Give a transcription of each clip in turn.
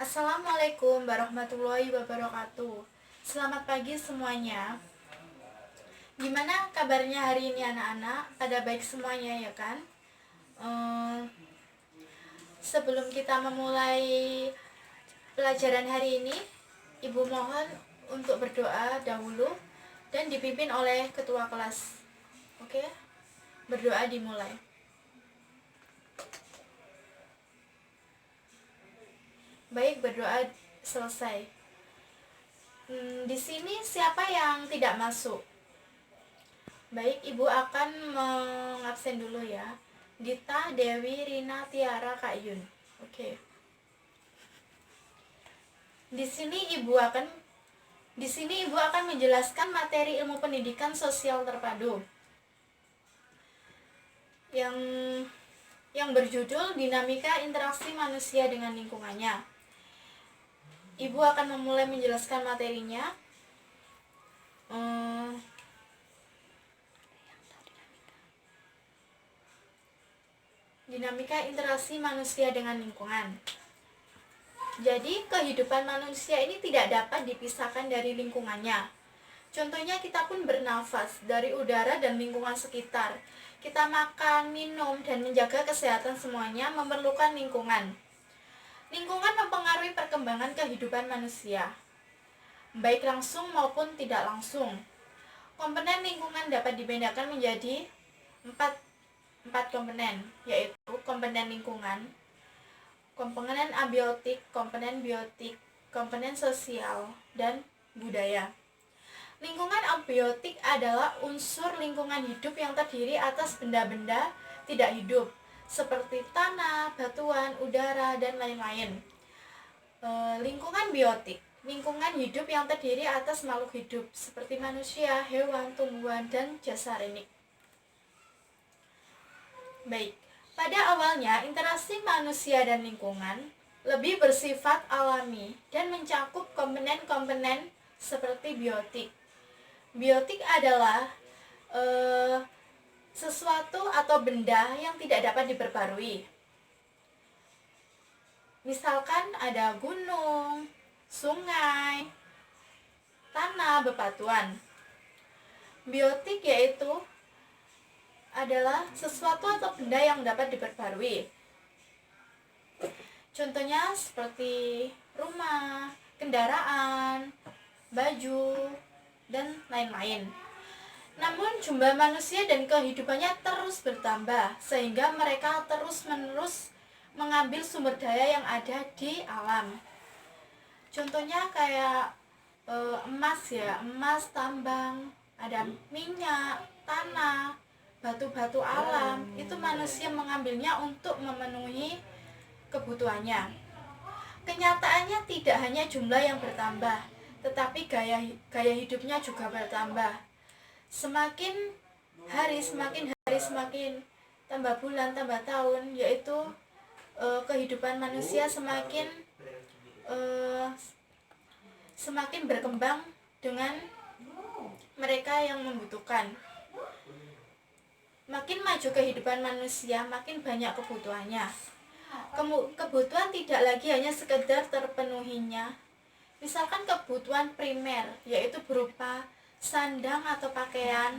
Assalamualaikum warahmatullahi wabarakatuh. Selamat pagi semuanya. Gimana kabarnya hari ini anak-anak? Pada baik semuanya ya kan? Sebelum kita memulai pelajaran hari ini, Ibu mohon untuk berdoa dahulu dan dipimpin oleh ketua kelas. Oke? Berdoa dimulai. Baik, berdoa selesai. Di sini siapa yang tidak masuk? Baik, Ibu akan mengabsen dulu ya. Dita, Dewi, Rina, Tiara, Kak Yun. Oke. Di sini Ibu akan menjelaskan materi ilmu pendidikan sosial terpadu. Yang berjudul Dinamika Interaksi Manusia dengan Lingkungannya. Ibu akan memulai menjelaskan materinya. Dinamika interaksi manusia dengan lingkungan. Jadi, kehidupan manusia ini tidak dapat dipisahkan dari lingkungannya. Contohnya, kita pun bernafas dari udara dan lingkungan sekitar. Kita makan, minum, dan menjaga kesehatan semuanya memerlukan lingkungan. Lingkungan mempengaruhi perkembangan kehidupan manusia, baik langsung maupun tidak langsung. Komponen lingkungan dapat dibedakan menjadi empat komponen, yaitu komponen lingkungan, komponen abiotik, komponen biotik, komponen sosial, dan budaya. Lingkungan abiotik adalah unsur lingkungan hidup yang terdiri atas benda-benda tidak hidup, seperti tanah, batuan, udara, dan lain-lain. Lingkungan biotik, lingkungan hidup yang terdiri atas makhluk hidup, seperti manusia, hewan, tumbuhan, dan jasarinik. Baik, pada awalnya interaksi manusia dan lingkungan lebih bersifat alami dan mencakup komponen-komponen seperti biotik. Biotik adalah sesuatu atau benda yang tidak dapat diperbarui. Misalkan ada gunung, sungai, tanah, bebatuan. Biotik yaitu adalah sesuatu atau benda yang dapat diperbarui. Contohnya seperti rumah, kendaraan, baju, dan lain-lain. Namun jumlah manusia dan kehidupannya terus bertambah, sehingga mereka terus-menerus mengambil sumber daya yang ada di alam. Contohnya kayak emas, tambang, ada minyak, tanah, batu-batu alam. Itu manusia mengambilnya untuk memenuhi kebutuhannya. Kenyataannya tidak hanya jumlah yang bertambah, tetapi gaya hidupnya juga bertambah. Semakin hari semakin tambah bulan, tambah tahun, yaitu kehidupan manusia semakin berkembang dengan mereka yang membutuhkan. Makin maju kehidupan manusia, makin banyak kebutuhannya. Kebutuhan tidak lagi hanya sekedar terpenuhinya. Misalkan kebutuhan primer, yaitu berupa sandang atau pakaian,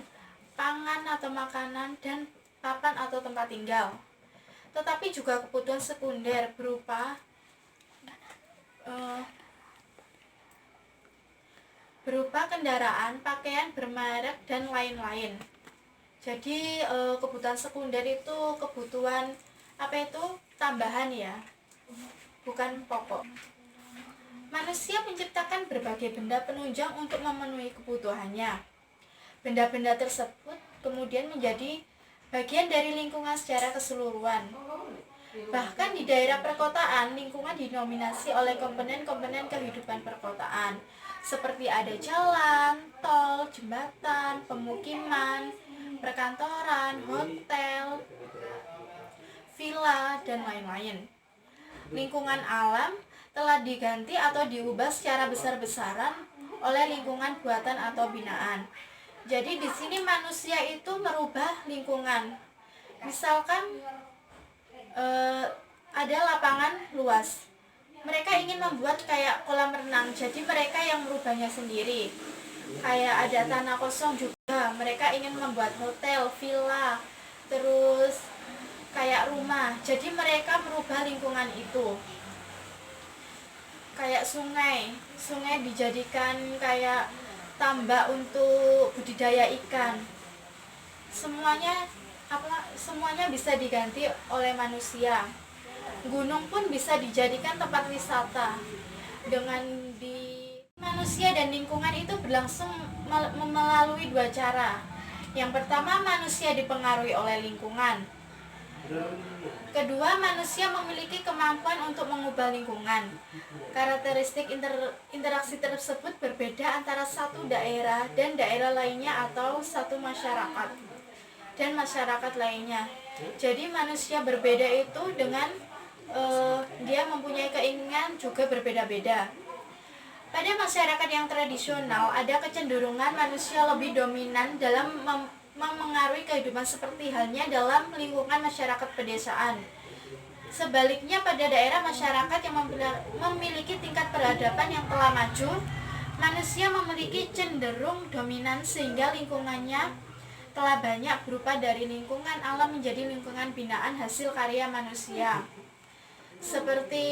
pangan atau makanan, dan papan atau tempat tinggal. Tetapi juga kebutuhan sekunder berupa kendaraan, pakaian bermerek, dan lain-lain. Jadi kebutuhan sekunder itu kebutuhan tambahan ya, bukan pokok. Manusia menciptakan berbagai benda penunjang untuk memenuhi kebutuhannya. Benda-benda tersebut kemudian menjadi bagian dari lingkungan secara keseluruhan. Bahkan di daerah perkotaan, lingkungan dinominasi oleh komponen-komponen kehidupan perkotaan, seperti ada jalan, tol, jembatan, pemukiman, perkantoran, hotel, villa, dan lain-lain. Lingkungan alam telah diganti atau diubah secara besar-besaran oleh lingkungan buatan atau binaan. Jadi di sini manusia itu merubah lingkungan. Misalkan ada lapangan luas, mereka ingin membuat kayak kolam renang, jadi mereka yang merubahnya sendiri. Kayak ada tanah kosong juga, mereka ingin membuat hotel, villa, terus kayak rumah. Jadi mereka merubah lingkungan itu. Kayak sungai dijadikan kayak tambak untuk budidaya ikan. Semuanya bisa diganti oleh manusia. Gunung pun bisa dijadikan tempat wisata. Dengan di manusia dan lingkungan itu berlangsung melalui dua cara. Yang pertama, manusia dipengaruhi oleh lingkungan. Kedua, manusia memiliki kemampuan untuk mengubah lingkungan. Karakteristik interaksi tersebut berbeda antara satu daerah dan daerah lainnya atau satu masyarakat dan masyarakat lainnya. Jadi manusia berbeda itu dengan dia mempunyai keinginan juga berbeda-beda. Pada masyarakat yang tradisional, ada kecenderungan manusia lebih dominan dalam memengaruhi kehidupan seperti halnya dalam lingkungan masyarakat pedesaan. Sebaliknya, pada daerah masyarakat yang memiliki tingkat peradaban yang telah maju, manusia memiliki cenderung dominan sehingga lingkungannya telah banyak berubah dari lingkungan alam menjadi lingkungan binaan hasil karya manusia. Seperti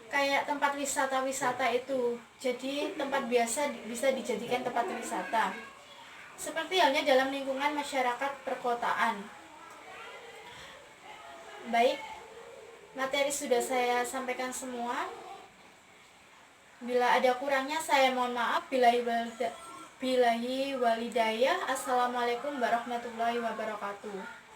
kayak tempat wisata-wisata itu, jadi tempat biasa bisa dijadikan tempat wisata. Seperti halnya dalam lingkungan masyarakat perkotaan. Baik, materi sudah saya sampaikan semua. Bila ada kurangnya saya mohon maaf. Billahi walidayah. Assalamualaikum warahmatullahi wabarakatuh.